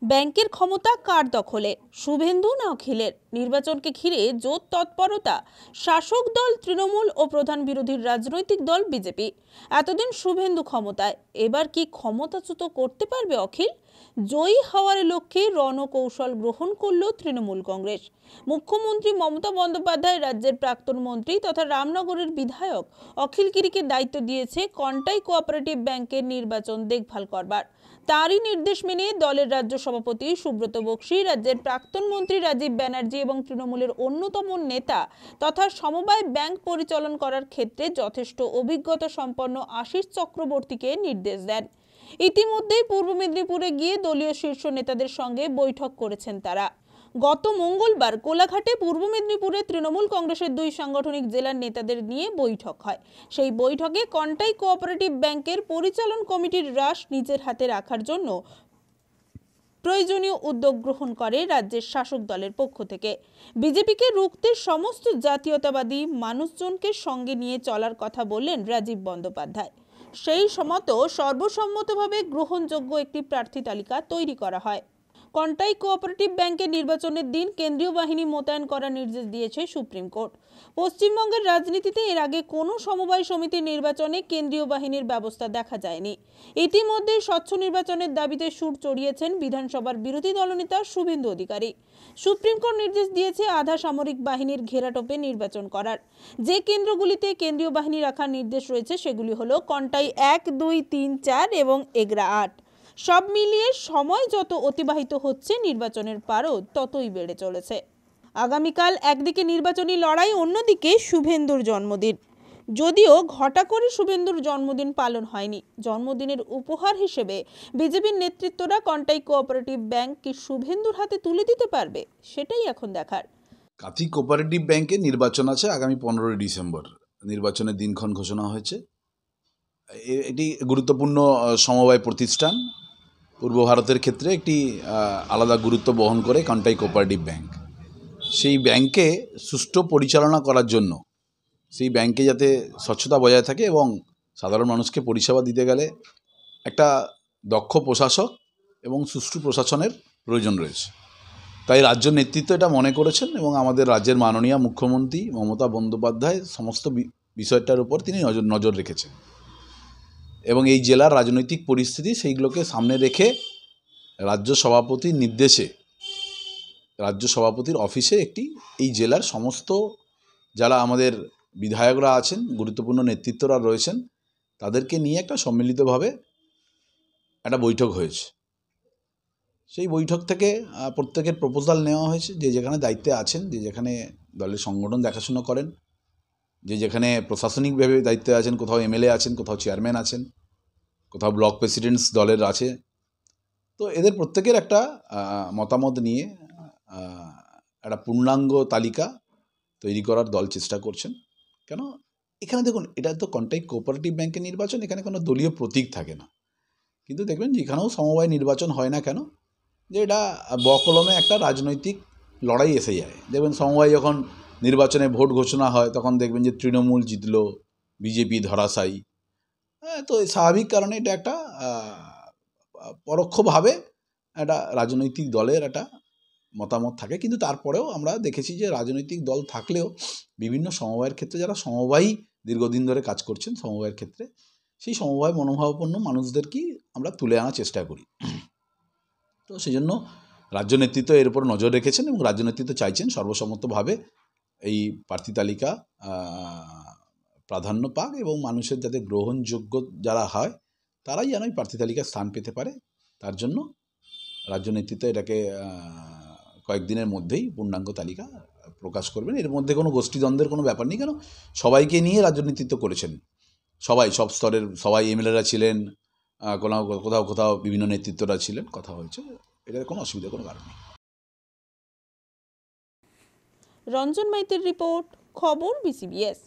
ব্যাংকের ক্ষমতা কার দখলে? শুভেন্দু না অখিলের? নির্বাচনকে ঘিরে জোর তৎপরতা শাসক দল তৃণমূল ও প্রধান বিরোধী রাজনৈতিক দল বিজেপি। এতদিন শুভেন্দু ক্ষমতায়, এবার কি ক্ষমতাচ্যুত করতে পারবে অখিল? জয়ী হওয়ার লক্ষ্যে রণকৌশল গ্রহণ করল তৃণমূল কংগ্রেস। মুখ্যমন্ত্রী মমতা বন্দ্যোপাধ্যায় রাজ্যের প্রাক্তন মন্ত্রী তথা রামনগরের বিধায়ক অখিল গিরিকে দায়িত্ব দিয়েছে কন্টাই কোঅপারেটিভ ব্যাংকের নির্বাচন দেখভাল করবার। তারই নির্দেশ মেনে দলের রাজ্য সভাপতি সুব্রত বক্সী, রাজ্যের প্রাক্তন মন্ত্রী রাজীব ব্যানার্জি এবং তৃণমূলের অন্যতম নেতা তথা সমবায় ব্যাংক পরিচালনা করার ক্ষেত্রে যথেষ্ট অভিজ্ঞতা সম্পন্ন আশিস চক্রবর্তীকে নির্দেশ দেন। ইতিমধ্যেই পূর্ব মেদিনীপুরে গিয়ে দলীয় শীর্ষ নেতাদের সঙ্গে বৈঠক করেছেন তারা। গত মঙ্গলবার কোলাঘাটে পূর্ব মেদিনীপুরে তৃণমূল কংগ্রেসের দুই সাংগঠনিক জেলার নেতাদের নিয়ে বৈঠক হয়। সেই বৈঠকে কন্টাই কোঅপারেটিভ ব্যাংকের পরিচালন কমিটির হ্রাস নিজের হাতে রাখার জন্য প্রয়োজনীয় উদ্যোগ গ্রহণ করে রাজ্যের শাসক দলের পক্ষ থেকে। বিজেপিকে রুখতে সমস্ত জাতীয়তাবাদী মানুষজনকে সঙ্গে নিয়ে চলার কথা বললেন রাজীব বন্দ্যোপাধ্যায়। সেই মতো সর্বসম্মতভাবে গ্রহণযোগ্য একটি প্রার্থী তালিকা তৈরি করা হয়। কন্টাই কোঅপারেটিভ ব্যাংকের নির্বাচনের দিন কেন্দ্রীয় বাহিনী মোতায়েন করার নির্দেশ দিয়েছে সুপ্রিম কোর্ট। পশ্চিমবঙ্গের রাজনীতিতে এর আগে কোনো সমবায় সমিতির নির্বাচনে কেন্দ্রীয় বাহিনীর ব্যবস্থা দেখা যায়নি। ইতিমধ্যে স্বচ্ছ নির্বাচনের দাবিতে সুর চড়িয়েছেন বিধানসভার বিরোধী দলনেতা শুভেন্দু অধিকারী। সুপ্রিম কোর্ট নির্দেশ দিয়েছে আধা সামরিক বাহিনীর ঘেরাটোপে নির্বাচন করার। যে কেন্দ্রগুলিতে কেন্দ্রীয় বাহিনী রাখার নির্দেশ রয়েছে সেগুলি হলো কন্টাই 1, 2, 3, 4 এবং এগরা 8। সব মিলিয়ে সময় যত অতিবাহিত হচ্ছে নির্বাচনের পারদ ততই বেড়ে চলেছে। আগামীকাল একদিকে নির্বাচনী লড়াই, অন্যদিকে শুভেন্দুর জন্মদিন। যদিও ঘটা করে শুভেন্দুর জন্মদিন পালন হয়নি, জন্মদিনের উপহার হিসেবে বিজেপির নেতৃত্বরা কন্টাই কোঅপারেটিভ ব্যাংক কি শুভেন্দুর হাতে তুলে দিতে পারবে, সেটাই এখন দেখার। কাঁথি কোঅপারেটিভ ব্যাংকে নির্বাচন আছে আগামী 15 ডিসেম্বর। নির্বাচনের দিনক্ষণ ঘোষণা হয়েছে। এটি গুরুত্বপূর্ণ সমবায় প্রতিষ্ঠান। পূর্ব ভারতের ক্ষেত্রে একটি আলাদা গুরুত্ব বহন করে কন্টাই কোঅপারেটিভ ব্যাংক। সেই ব্যাংকে সুষ্ঠু পরিচালনা করার জন্য, সেই ব্যাংকে যাতে স্বচ্ছতা বজায় থাকে এবং সাধারণ মানুষকে পরিষেবা দিতে গেলে একটা দক্ষ প্রশাসক এবং সুষ্ঠু প্রশাসনের প্রয়োজন রয়েছে। তাই রাজ্য নেতৃত্ব এটা মনে করেছেন এবং আমাদের রাজ্যের মাননীয় মুখ্যমন্ত্রী মমতা বন্দ্যোপাধ্যায় সমস্ত বিষয়টার উপর তিনি নজর রেখেছেন এবং এই জেলার রাজনৈতিক পরিস্থিতি সেইগুলোকে সামনে রেখে রাজ্য সভাপতির নির্দেশে, রাজ্য সভাপতির অফিসে এই জেলার সমস্ত যারা আমাদের বিধায়করা আছেন, গুরুত্বপূর্ণ নেতৃত্বরা রয়েছেন, তাদেরকে নিয়ে একটা সম্মিলিতভাবে একটা বৈঠক হয়েছে। সেই বৈঠক থেকে প্রত্যেকের প্রপোজাল নেওয়া হয়েছে, যে যেখানে দায়িত্বে আছেন, যে যেখানে দলের সংগঠন দেখাশোনা করেন, যে যেখানে প্রশাসনিকভাবে দায়িত্বে আছেন, কোথাও এমএলএ আছেন, কোথাও চেয়ারম্যান আছেন, কোথাও ব্লক প্রেসিডেন্টস দলের আছে। তো এদের প্রত্যেকের একটা মতামত নিয়ে একটা পূর্ণাঙ্গ তালিকা তৈরি করার দল চেষ্টা করছেন। কেন এখানে দেখুন, এটা তো কন্টাই কোঅপারেটিভ ব্যাংকের নির্বাচন, এখানে কোনো দলীয় প্রতীক থাকে না। কিন্তু দেখবেন যেখানেও সমবায় নির্বাচন হয় না কেন, যে এটা বকলমে একটা রাজনৈতিক লড়াই এসে যায়। দেখবেন সমবায় যখন নির্বাচনে ভোট ঘোষণা হয় তখন দেখবেন যে তৃণমূল জিতলো, বিজেপি ধরাশায়ী। তো স্বাভাবিক কারণে এটা একটা পরোক্ষভাবে একটা রাজনৈতিক দলের একটা মতামত থাকে। কিন্তু তারপরেও আমরা দেখেছি যে রাজনৈতিক দল থাকলেও বিভিন্ন সমবায়ের ক্ষেত্রে যারা সমবায়ী দীর্ঘদিন ধরে কাজ করছেন সমবায়ের ক্ষেত্রে, সেই সমবায় মনোভাবাপন্ন মানুষদেরকেই আমরা তুলে আনার চেষ্টা করি। তো সেই জন্য রাজ্য নেতৃত্ব এর উপর নজর রেখেছেন এবং রাজ্য নেতৃত্ব চাইছেন সর্বসম্মতভাবে এই প্রার্থী তালিকা প্রাধান্য পাক এবং মানুষের যাতে গ্রহণযোগ্য যারা হয় তারাই যেন এই প্রার্থী তালিকায় স্থান পেতে পারে। তার জন্য রাজ্য নেতৃত্ব এটাকে কয়েকদিনের মধ্যেই পূর্ণাঙ্গ তালিকা প্রকাশ করবেন। এর মধ্যে কোনো গোষ্ঠীদ্বন্দ্বের কোনো ব্যাপার নেই, কেন সবাইকে নিয়ে রাজ্য নেতৃত্ব করেছেন, সব স্তরের সবাই এমএলএরা ছিলেন, কোথাও কোথাও বিভিন্ন নেতৃত্বরা ছিলেন, কথা হয়েছে, এটার কোনো অসুবিধার কোনো কারণ নেই। রঞ্জন মাইতির রিপোর্ট, খবর BCBS।